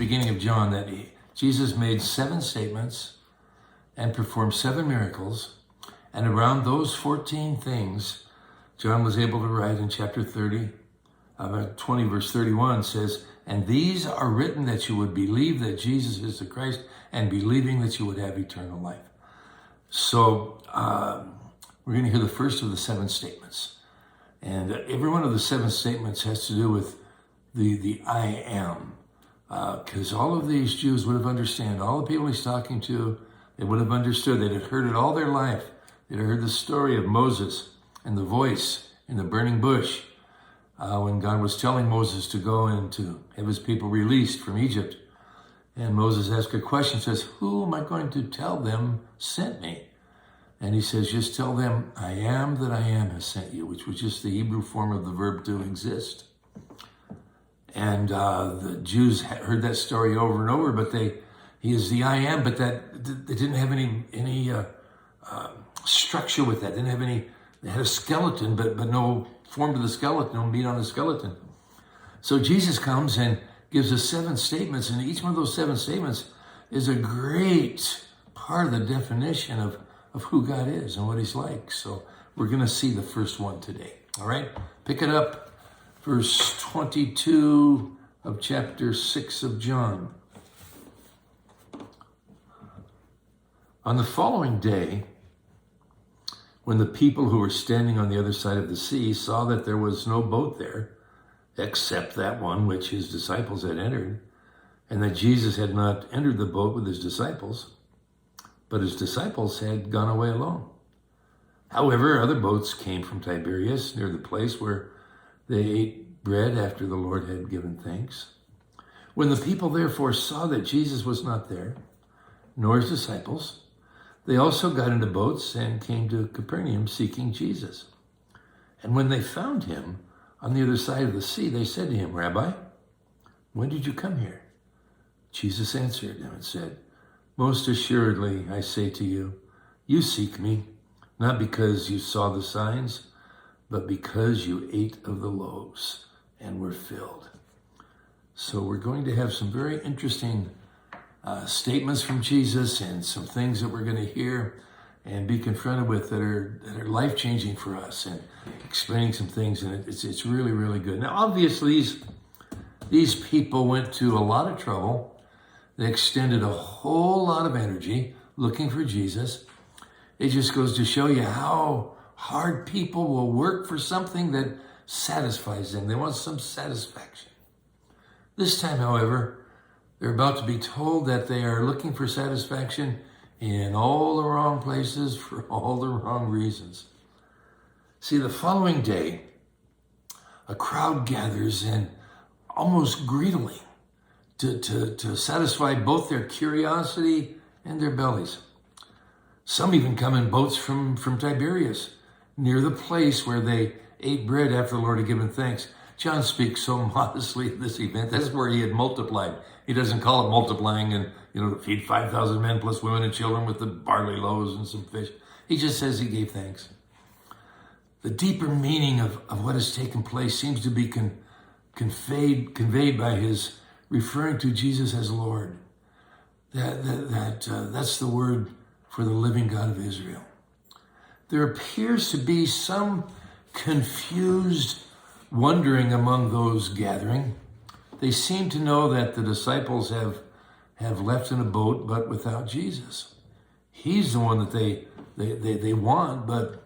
beginning of John that Jesus made 7 statements and performed 7 miracles. And around those 14 things, John was able to write in chapter 20, verse 31 says, and these are written that you would believe that Jesus is the Christ, and believing that you would have eternal life. So we're going to hear the first of the 7 statements. And every one of the 7 statements has to do with the I am. Because all of these Jews would have understood, all the people he's talking to, they would have understood. They'd have heard it all their life. They'd have heard the story of Moses and the voice in the burning bush when God was telling Moses to go and to have his people released from Egypt. And Moses asked a question, says, who am I going to tell them sent me? And he says, just tell them, I am that I am has sent you, which was just the Hebrew form of the verb to exist. And the Jews heard that story over and over, but he is the I am, but that they didn't have any structure with that. They had a skeleton, but no form to the skeleton, no meat on the skeleton. So Jesus comes and gives us 7 statements, and each one of those 7 statements is a great part of the definition of who God is and what he's like. So we're going to see the first one today. All right? Pick it up, verse 22 of chapter 6 of John. On the following day, when the people who were standing on the other side of the sea saw that there was no boat there, except that one which his disciples had entered, and that Jesus had not entered the boat with his disciples, but his disciples had gone away alone. However, other boats came from Tiberias, near the place where they ate bread after the Lord had given thanks. When the people therefore saw that Jesus was not there, nor his disciples, they also got into boats and came to Capernaum seeking Jesus. And when they found him on the other side of the sea, they said to him, Rabbi, when did you come here? Jesus answered them and said, most assuredly, I say to you, you seek me, not because you saw the signs, but because you ate of the loaves and were filled. So we're going to have some very interesting statements from Jesus and some things that we're going to hear and be confronted with that are life-changing for us, and explaining some things, and it's really, really good. Now, obviously, these people went to a lot of trouble. They extended a whole lot of energy looking for Jesus. It just goes to show you how hard people will work for something that satisfies them. They want some satisfaction. This time, however, they're about to be told that they are looking for satisfaction in all the wrong places for all the wrong reasons. See, the following day, a crowd gathers, and almost greedily, to satisfy both their curiosity and their bellies. Some even come in boats from Tiberias, near the place where they ate bread after the Lord had given thanks. John speaks so modestly of this event. That's where he had multiplied. He doesn't call it multiplying and, to feed 5,000 men plus women and children with the barley loaves and some fish. He just says he gave thanks. The deeper meaning of what has taken place seems to be conveyed by his referring to Jesus as Lord. That's the word for the living God of Israel. There appears to be some confused wondering among those gathering. They seem to know that the disciples have left in a boat, but without Jesus. He's the one that they want, but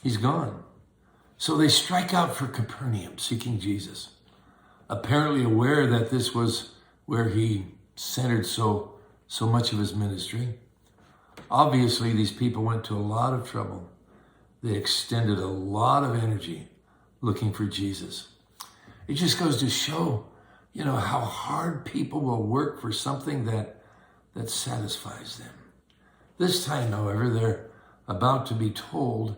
he's gone. So they strike out for Capernaum, seeking Jesus, apparently aware that this was where he centered so much of his ministry. Obviously, these people went to a lot of trouble. They extended a lot of energy looking for Jesus. It just goes to show, how hard people will work for something that satisfies them. This time, however, they're about to be told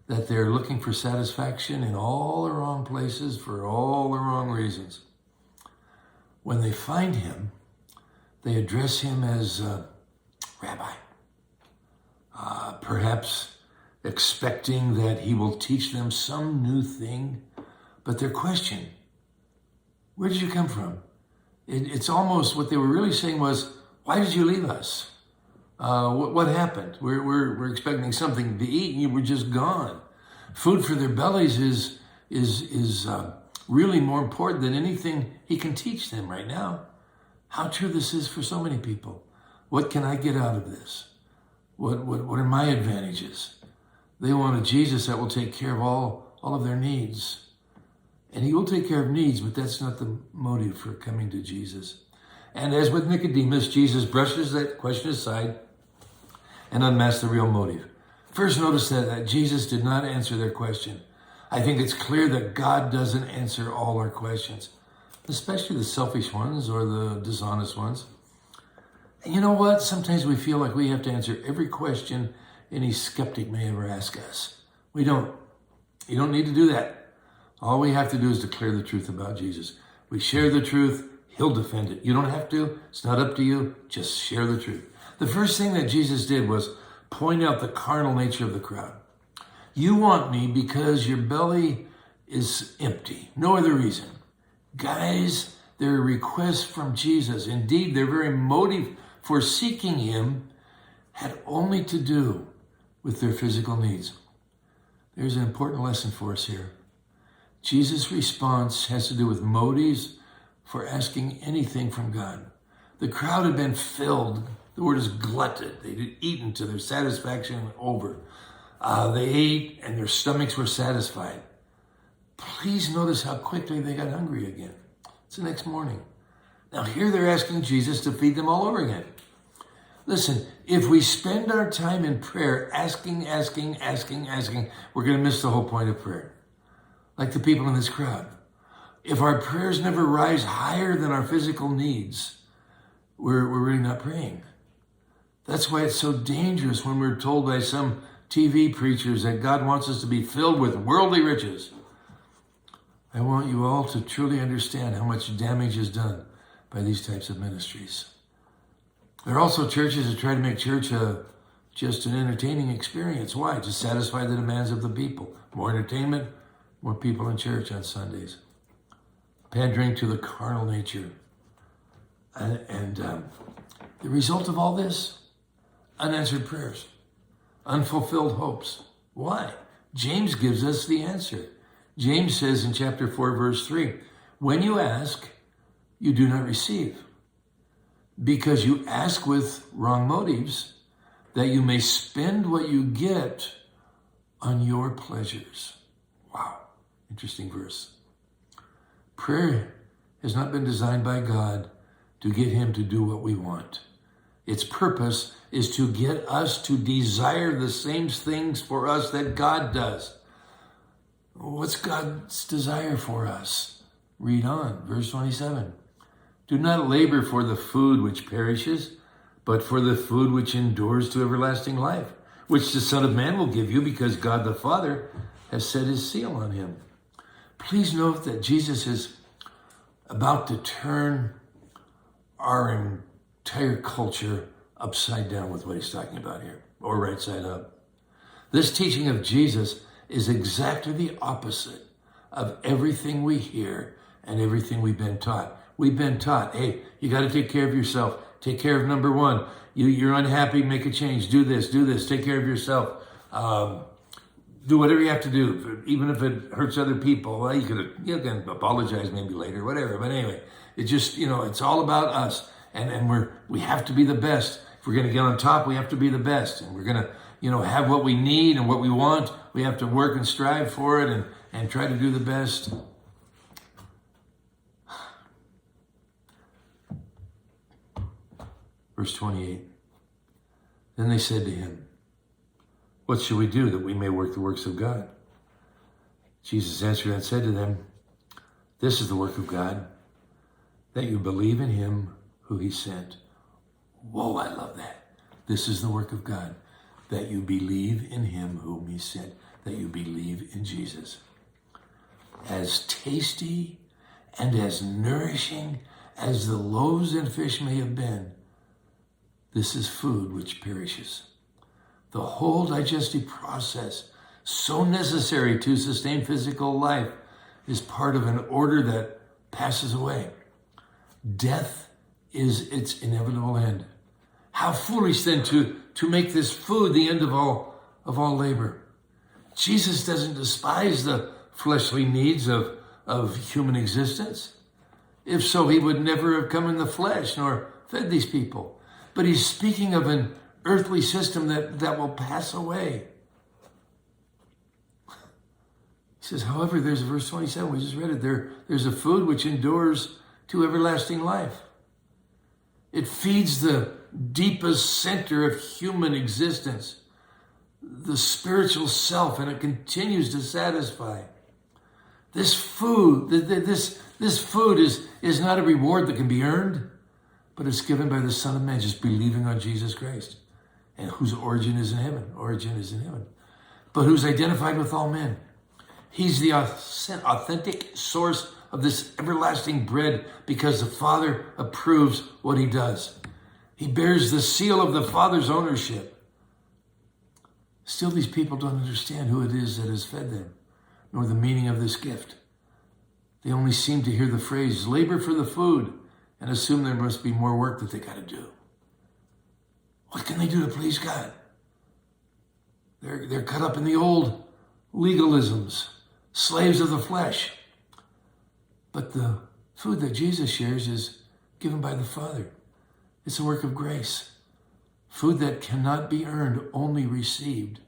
that they're looking for satisfaction in all the wrong places for all the wrong reasons. When they find him, they address him as Rabbi, perhaps expecting that he will teach them some new thing. But their question, where did you come from? It's almost what they were really saying was, why did you leave us? What happened? We're expecting something to eat and you were just gone. Food for their bellies is really more important than anything he can teach them right now. How true this is for so many people. What can I get out of this? What are my advantages? They want a Jesus that will take care of all of their needs. And he will take care of needs, but that's not the motive for coming to Jesus. And as with Nicodemus, Jesus brushes that question aside and unmasks the real motive. First, notice that Jesus did not answer their question. I think it's clear that God doesn't answer all our questions, especially the selfish ones or the dishonest ones. And you know what? Sometimes we feel like we have to answer every question any skeptic may ever ask us. We don't. You don't need to do that. All we have to do is declare the truth about Jesus. We share the truth, he'll defend it. You don't have to. It's not up to you. Just share the truth. The first thing that Jesus did was point out the carnal nature of the crowd. You want me because your belly is empty. No other reason. Guys, their request from Jesus, indeed their very motive for seeking him, had only to do with their physical needs. There's an important lesson for us here. Jesus' response has to do with motives for asking anything from God. The crowd had been filled. The word is glutted. They had eaten to their satisfaction over. They ate and their stomachs were satisfied. Please notice how quickly they got hungry again. It's the next morning. Now here they're asking Jesus to feed them all over again. Listen, if we spend our time in prayer asking, we're going to miss the whole point of prayer. Like the people in this crowd. If our prayers never rise higher than our physical needs, we're really not praying. That's why it's so dangerous when we're told by some TV preachers that God wants us to be filled with worldly riches. I want you all to truly understand how much damage is done by these types of ministries. There are also churches that try to make church just an entertaining experience. Why? To satisfy the demands of the people. More entertainment, more people in church on Sundays. Pandering to the carnal nature. And the result of all this? Unanswered prayers. Unfulfilled hopes. Why? James gives us the answer. James says in chapter 4, verse 3, when you ask, you do not receive, because you ask with wrong motives, that you may spend what you get on your pleasures. Wow, interesting verse. Prayer has not been designed by God to get him to do what we want. Its purpose is to get us to desire the same things for us that God does. What's God's desire for us? Read on, verse 27. Do not labor for the food which perishes, but for the food which endures to everlasting life, which the Son of Man will give you, because God the Father has set his seal on him. Please note that Jesus is about to turn our entire culture upside down with what he's talking about here, or right side up. This teaching of Jesus is exactly the opposite of everything we hear and everything we've been taught. We've been taught, hey, you got to take care of yourself. Take care of number one. You're unhappy, make a change. Do this, take care of yourself. Do whatever you have to do, even if it hurts other people. Well, you can apologize maybe later, whatever. But anyway, it just, it's all about us. And we have to be the best. If we're going to get on top, we have to be the best. And we're going to, have what we need and what we want. We have to work and strive for it and try to do the best. Verse 28. Then they said to him, what shall we do that we may work the works of God? Jesus answered and said to them, this is the work of God, that you believe in him who he sent. Whoa, I love that. This is the work of God, that you believe in him whom he sent, that you believe in Jesus. As tasty and as nourishing as the loaves and fish may have been, this is food which perishes. The whole digestive process, so necessary to sustain physical life, is part of an order that passes away. Death is its inevitable end. How foolish then to make this food the end of all labor. Jesus doesn't despise the fleshly needs of human existence. If so, he would never have come in the flesh nor fed these people. But he's speaking of an earthly system that will pass away. He says, however, there's verse 27, we just read it. There's a food which endures to everlasting life. It feeds the deepest center of human existence, the spiritual self, and it continues to satisfy. This food, this food is not a reward that can be earned, but it's given by the Son of Man, just believing on Jesus Christ, and whose origin is in heaven, but who's identified with all men. He's the authentic source of this everlasting bread because the Father approves what he does. He bears the seal of the Father's ownership. Still, these people don't understand who it is that has fed them, nor the meaning of this gift. They only seem to hear the phrase, labor for the food, and assume there must be more work that they got to do. What can they do to please God? They're caught up in the old legalisms, slaves of the flesh. But the food that Jesus shares is given by the Father. It's a work of grace. Food that cannot be earned, only received.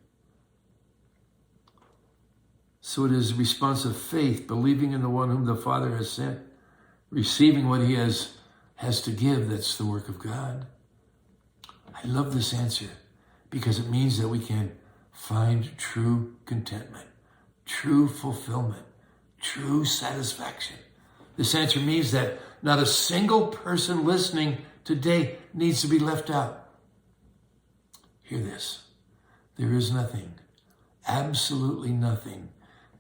So it is a response of faith, believing in the one whom the Father has sent, receiving what he has to give. That's the work of God. I love this answer because it means that we can find true contentment, true fulfillment, true satisfaction. This answer means that not a single person listening today needs to be left out. Hear this. There is nothing, absolutely nothing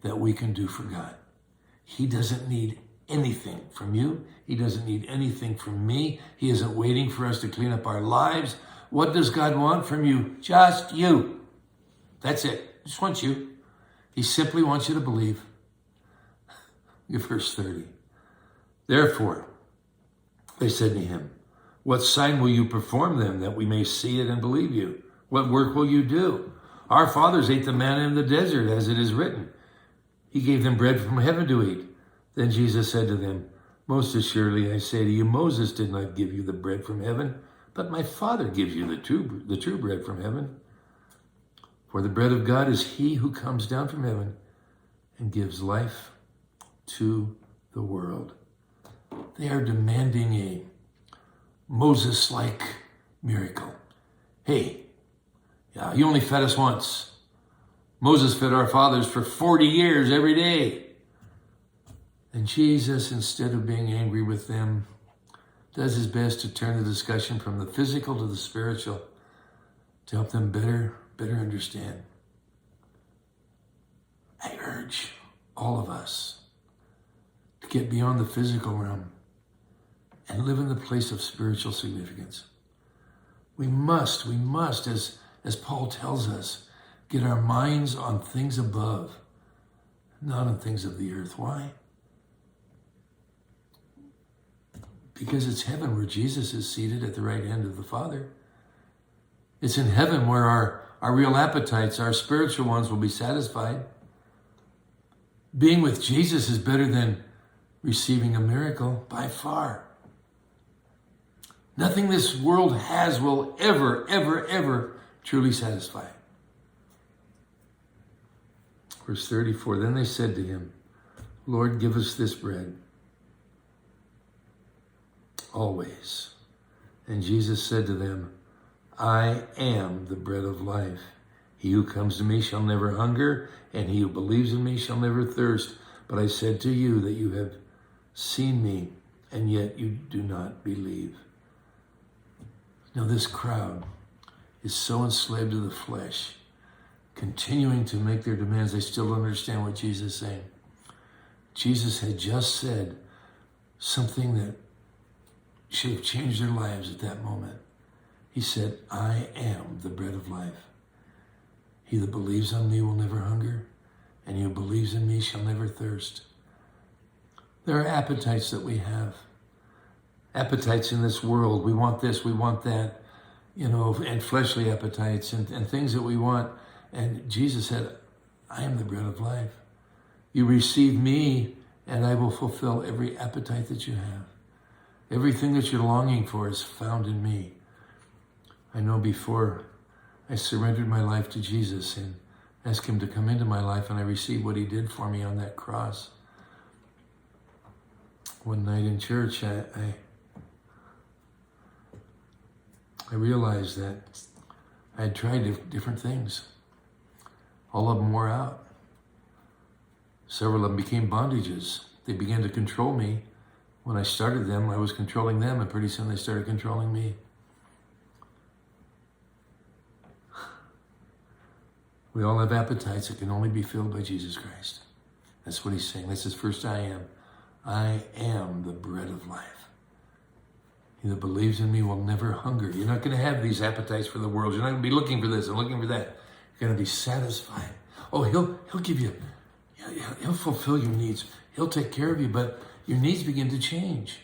that we can do for God. He doesn't need anything from you. He doesn't need anything from me. He isn't waiting for us to clean up our lives. What does God want from you? Just you. That's it. Just wants you. He simply wants you to believe. Verse 30. Therefore, they said to him, what sign will you perform then that we may see it and believe you? What work will you do? Our fathers ate the manna in the desert, as it is written. He gave them bread from heaven to eat. Then Jesus said to them, most assuredly I say to you, Moses did not give you the bread from heaven, but my Father gives you the true bread from heaven. For the bread of God is he who comes down from heaven and gives life to the world. They are demanding a Moses-like miracle. Hey, you only fed us once. Moses fed our fathers for 40 years every day. And Jesus, instead of being angry with them, does his best to turn the discussion from the physical to the spiritual to help them better understand. I urge all of us to get beyond the physical realm and live in the place of spiritual significance. We must, as Paul tells us, get our minds on things above, not on things of the earth. Why? Because it's heaven where Jesus is seated at the right hand of the Father. It's in heaven where our real appetites, our spiritual ones, will be satisfied. Being with Jesus is better than receiving a miracle by far. Nothing this world has will ever truly satisfy. Verse 34, then they said to him, Lord, give us this bread always. And Jesus said to them, I am the bread of life. He who comes to me shall never hunger, and he who believes in me shall never thirst. But I said to you that you have seen me, and yet you do not believe. Now this crowd is so enslaved to the flesh, continuing to make their demands. They still don't understand what Jesus is saying. Jesus had just said something that should have changed their lives at that moment. He said, I am the bread of life. He that believes on me will never hunger, and he who believes in me shall never thirst. There are appetites that we have, appetites in this world. We want this, we want that, and fleshly appetites and things that we want. And Jesus said, I am the bread of life. You receive me, and I will fulfill every appetite that you have. Everything that you're longing for is found in me. I know before I surrendered my life to Jesus and asked him to come into my life, and I received what he did for me on that cross. One night in church, I realized that I had tried different things. All of them wore out. Several of them became bondages. They began to control me. When I started them, I was controlling them, and pretty soon they started controlling me. We all have appetites that can only be filled by Jesus Christ. That's what he's saying. That's his first I am. I am the bread of life. He that believes in me will never hunger. You're not going to have these appetites for the world. You're not going to be looking for this and looking for that. You're going to be satisfied. Oh, he'll give you, he'll fulfill your needs. He'll take care of you, but your needs begin to change.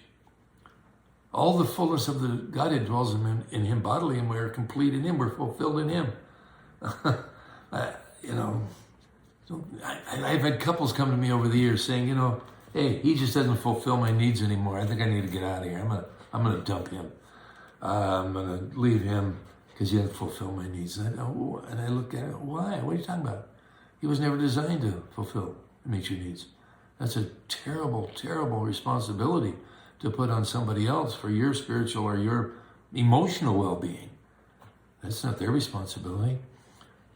All the fullness of the Godhead dwells in him bodily, and we're complete in him. We're fulfilled in him. I've had couples come to me over the years saying, hey, he just doesn't fulfill my needs anymore. I think I need to get out of here. I'm gonna dump him. I'm gonna leave him because he doesn't fulfill my needs. And I look at it, why? What are you talking about? He was never designed to fulfill and meet your needs. That's a terrible, terrible responsibility to put on somebody else for your spiritual or your emotional well-being. That's not their responsibility.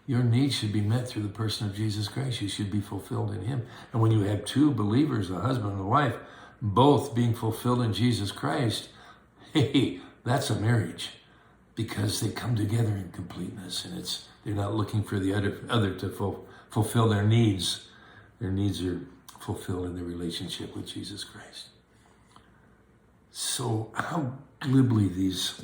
Your needs should be met through the person of Jesus Christ. You should be fulfilled in him. And when you have two believers, a husband and a wife, both being fulfilled in Jesus Christ, hey, that's a marriage, because they come together in completeness, and they're not looking for the other to fulfill their needs. Their needs are fulfilled in their relationship with Jesus Christ. So how glibly these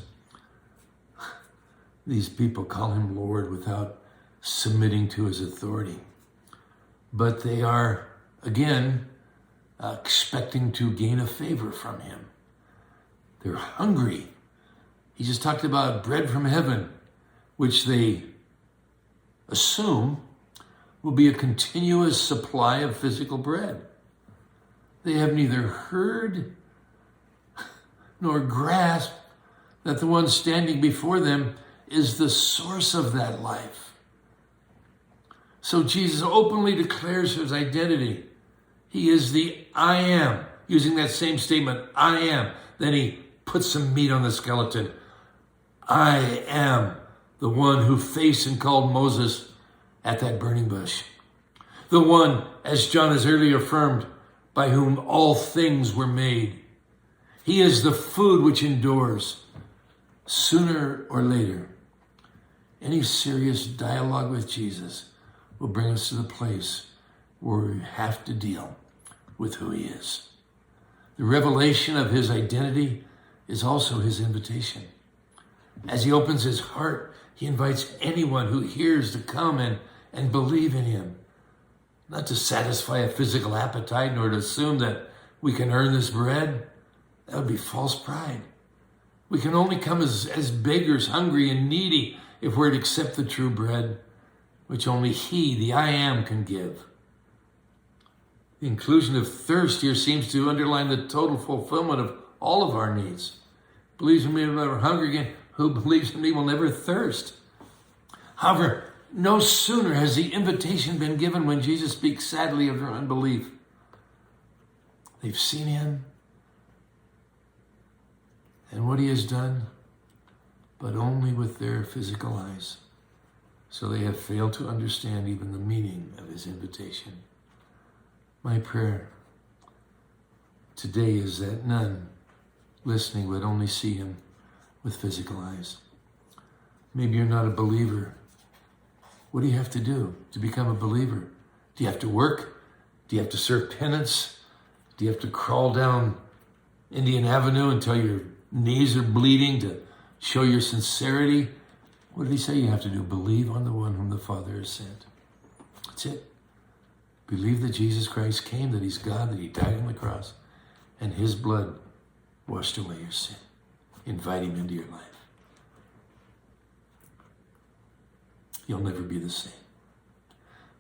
people call him Lord without submitting to his authority. But they are, again, expecting to gain a favor from him. They're hungry. He just talked about bread from heaven, which they assume will be a continuous supply of physical bread. They have neither heard nor grasped that the one standing before them is the source of that life. So Jesus openly declares his identity. He is the I am, using that same statement, I am. Then he puts some meat on the skeleton. I am the one who faced and called Moses at that burning bush. The one, as John has earlier affirmed, by whom all things were made. He is the food which endures. Sooner or later, any serious dialogue with Jesus will bring us to the place where we have to deal with who he is. The revelation of his identity is also his invitation. As he opens his heart, he invites anyone who hears to come and believe in him, not to satisfy a physical appetite nor to assume that we can earn this bread. That would be false pride. We can only come as beggars, hungry and needy, if we're to accept the true bread, which only he, the I am, can give. The inclusion of thirst here seems to underline the total fulfillment of all of our needs. Believes in me will never hunger again. Who believes in me will never thirst. However, no sooner has the invitation been given when Jesus speaks sadly of their unbelief. They've seen him and what he has done, but only with their physical eyes. So they have failed to understand even the meaning of his invitation. My prayer today is that none listening would only see him with physical eyes. Maybe you're not a believer. What do you have to do to become a believer? Do you have to work? Do you have to serve penance? Do you have to crawl down Indian Avenue until your knees are bleeding to show your sincerity? What did he say you have to do? Believe on the one whom the Father has sent. That's it. Believe that Jesus Christ came, that he's God, that he died on the cross, and his blood washed away your sin. Invite him into your life. You'll never be the same.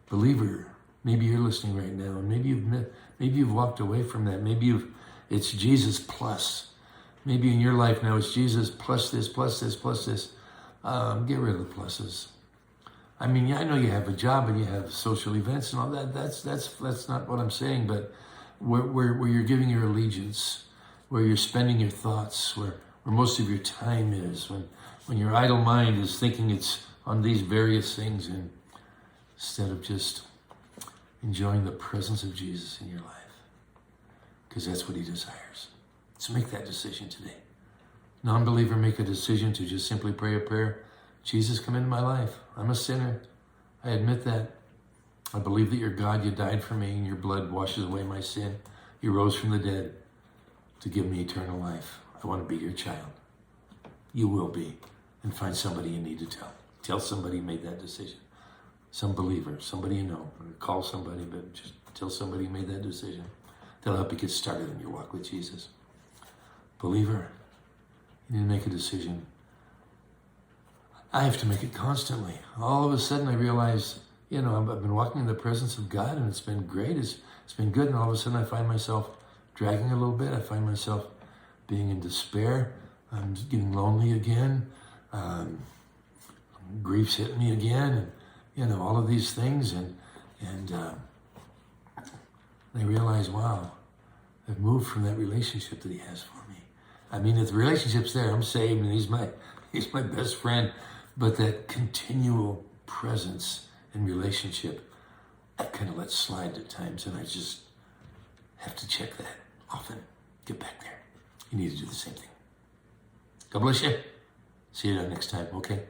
Believer, maybe you're listening right now, and maybe you've walked away from that. Maybe it's Jesus plus. Maybe in your life now it's Jesus plus this, plus this, plus this. Get rid of the pluses. I mean, yeah, I know you have a job and you have social events and all that. That's not what I'm saying. But where you're giving your allegiance, where you're spending your thoughts, where most of your time is, when your idle mind is thinking it's on these various things, and instead of just enjoying the presence of Jesus in your life, because that's what he desires. So make that decision today. Non-believer, make a decision to just simply pray a prayer. Jesus, come into my life. I'm a sinner. I admit that. I believe that you're God. You died for me, and your blood washes away my sin. You rose from the dead to give me eternal life. I want to be your child. You will be. And find somebody you need to tell. Tell somebody you made that decision. Some believer, somebody you know. Or call somebody, but just tell somebody you made that decision. They'll help you get started in your walk with Jesus. Believer, you need to make a decision. I have to make it constantly. All of a sudden I realize, I've been walking in the presence of God, and it's been great. It's been good. And all of a sudden I find myself dragging a little bit. I find myself being in despair. I'm getting lonely again. Grief's hitting me again. And, all of these things. And I realize, wow, I've moved from that relationship that he has for me. I mean, if the relationship's there, I'm saved and he's my best friend. But that continual presence and relationship, I kind of let slide at times, and I just have to check that often. Get back there. You need to do the same thing. God bless you. See you next time, okay?